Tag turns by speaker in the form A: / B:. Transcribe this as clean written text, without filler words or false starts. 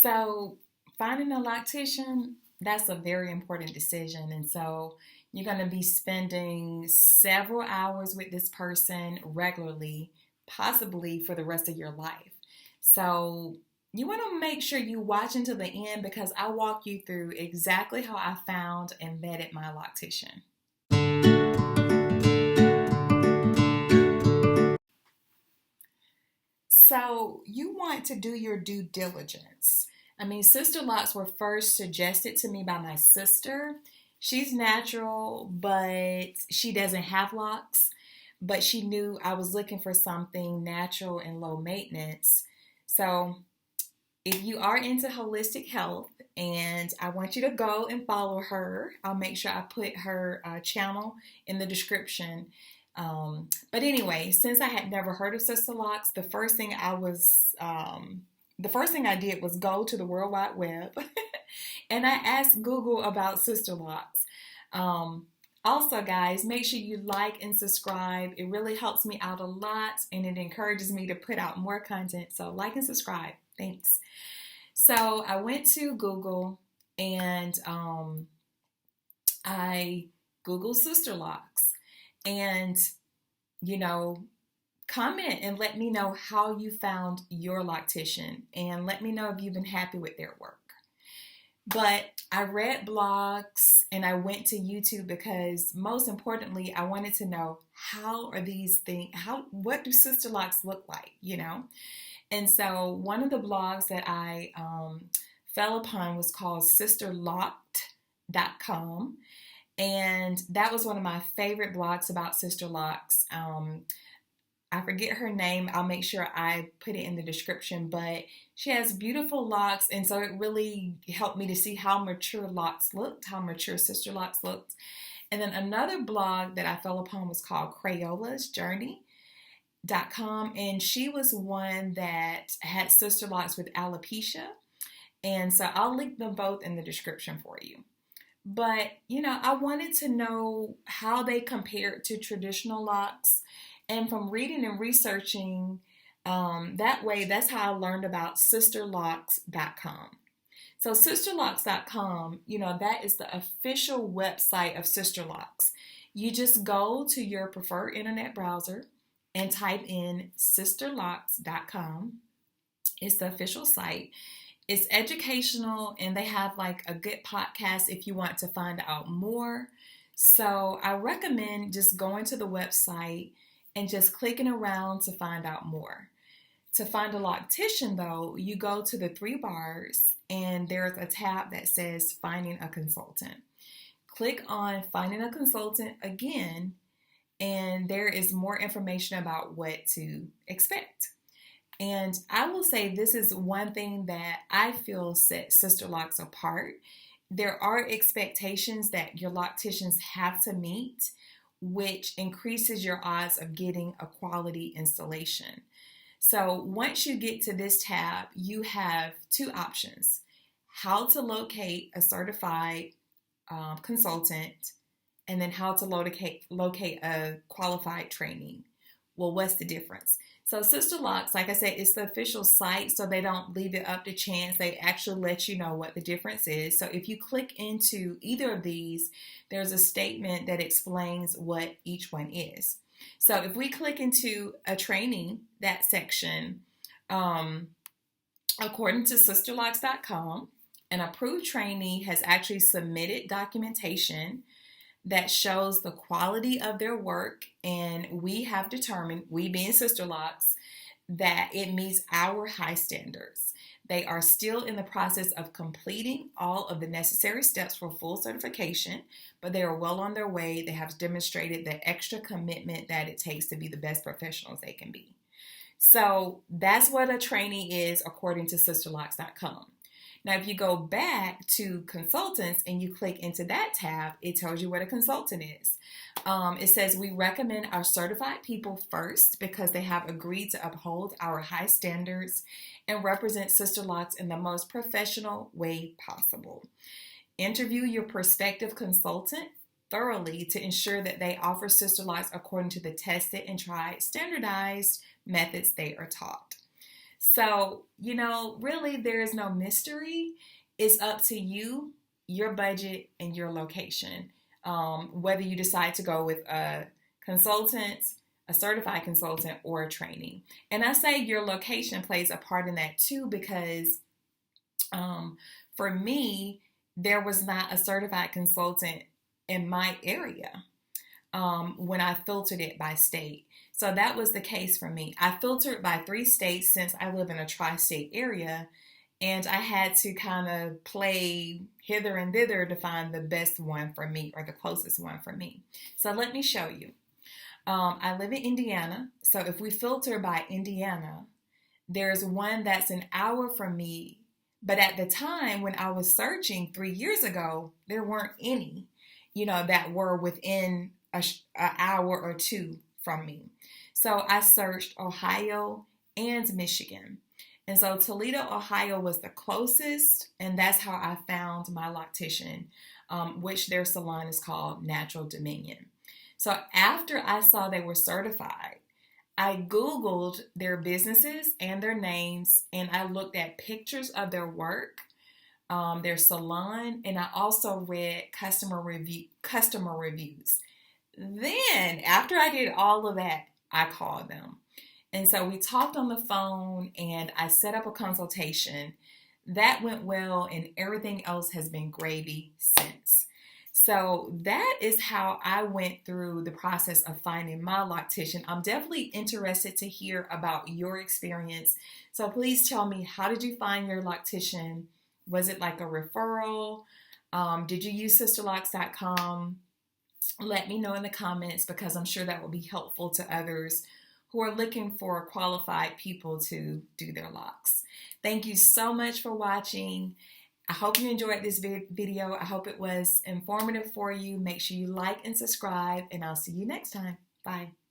A: So, finding a loctician, that's a very important decision. And so, you're going to be spending several hours with this person regularly, possibly for the rest of your life. So, you want to make sure you watch until the end because I walk you through exactly how I found and vetted my loctician. So you want to do your due diligence. I mean, Sisterlocks were first suggested to me by my sister. She's natural, but she doesn't have locks. But she knew I was looking for something natural and low maintenance. So if you are into holistic health, and I want you to go and follow her, I'll make sure I put her channel in the description. But anyway, since I had never heard of Sisterlocks, the first thing I did was go to the World Wide Web, and I asked Google about Sisterlocks. Also, guys, make sure you like and subscribe. It really helps me out a lot, and it encourages me to put out more content. So like and subscribe. Thanks. So I went to Google and I Googled Sisterlocks. And, you know, comment and let me know how you found your loctician and let me know if you've been happy with their work. But I read blogs and I went to YouTube because most importantly, I wanted to know how are these things, what do Sisterlocks look like, you know? And so one of the blogs that I fell upon was called sisterlocked.com. And that was one of my favorite blogs about Sisterlocks. I forget her name. I'll make sure I put it in the description, but she has beautiful locks. And so it really helped me to see how mature locks looked, how mature Sisterlocks looked. And then another blog that I fell upon was called CrayolaSJourney.com. And she was one that had Sisterlocks with alopecia. And so I'll link them both in the description for you. But, you know, I wanted to know how they compared to traditional locks. And from reading and researching that's how I learned about Sisterlocks.com. So Sisterlocks.com, you know, that is the official website of Sisterlocks. You just go to your preferred internet browser and type in Sisterlocks.com. It's the official site. It's educational and they have like a good podcast if you want to find out more. So I recommend just going to the website and just clicking around to find out more. To find a loctician though, you go to the three bars and there's a tab that says finding a consultant. Click on finding a consultant again and there is more information about what to expect. And I will say this is one thing that I feel sets Sisterlocks apart. There are expectations that your locticians have to meet, which increases your odds of getting a quality installation. So once you get to this tab, you have two options: how to locate a certified consultant, and then how to locate a qualified trainee. Well, what's the difference? So Sisterlocks, like I said, it's the official site, so they don't leave it up to chance. They actually let you know what the difference is. So if you click into either of these, there's a statement that explains what each one is. So if we click into a trainee, that section, according to Sisterlocks.com, an approved trainee has actually submitted documentation that shows the quality of their work, and we have determined, we being Sisterlocks, that it meets our high standards. They are still in the process of completing all of the necessary steps for full certification, but they are well on their way. They have demonstrated the extra commitment that it takes to be the best professionals they can be. So that's what a trainee is according to Sisterlocks.com. Now, if you go back to consultants and you click into that tab, it tells you what a consultant is. It says we recommend our certified people first because they have agreed to uphold our high standards and represent Sisterlocks in the most professional way possible. Interview your prospective consultant thoroughly to ensure that they offer Sisterlocks according to the tested and tried standardized methods they are taught. So, really there's no mystery. It's up to you, your budget, and your location. Whether you decide to go with a consultant, a certified consultant, or a training. And I say your location plays a part in that too, because for me, there was not a certified consultant in my area when I filtered it by state. So that was the case for me. I filtered by 3 states since I live in a tri-state area, and I had to kind of play hither and thither to find the best one for me or the closest one for me. So let me show you. I live in Indiana, so if we filter by Indiana, there's one that's an hour from me. But at the time when I was searching 3 years ago, there weren't any, that were within an hour or two from me. So I searched Ohio and Michigan. And so Toledo, Ohio was the closest, and that's how I found my Loctician, which their salon is called Natural Dominion. So after I saw they were certified, I Googled their businesses and their names, and I looked at pictures of their work, their salon, and I also read customer reviews. Then, after I did all of that, I called them. And so we talked on the phone, and I set up a consultation. That went well, and everything else has been gravy since. So that is how I went through the process of finding my Loctician. I'm definitely interested to hear about your experience. So please tell me, how did you find your Loctician? Was it like a referral? Did you use Sisterlocks.com? Let me know in the comments, because I'm sure that will be helpful to others who are looking for qualified people to do their locks. Thank you so much for watching. I hope you enjoyed this video. I hope it was informative for you. Make sure you like and subscribe, and I'll see you next time. Bye.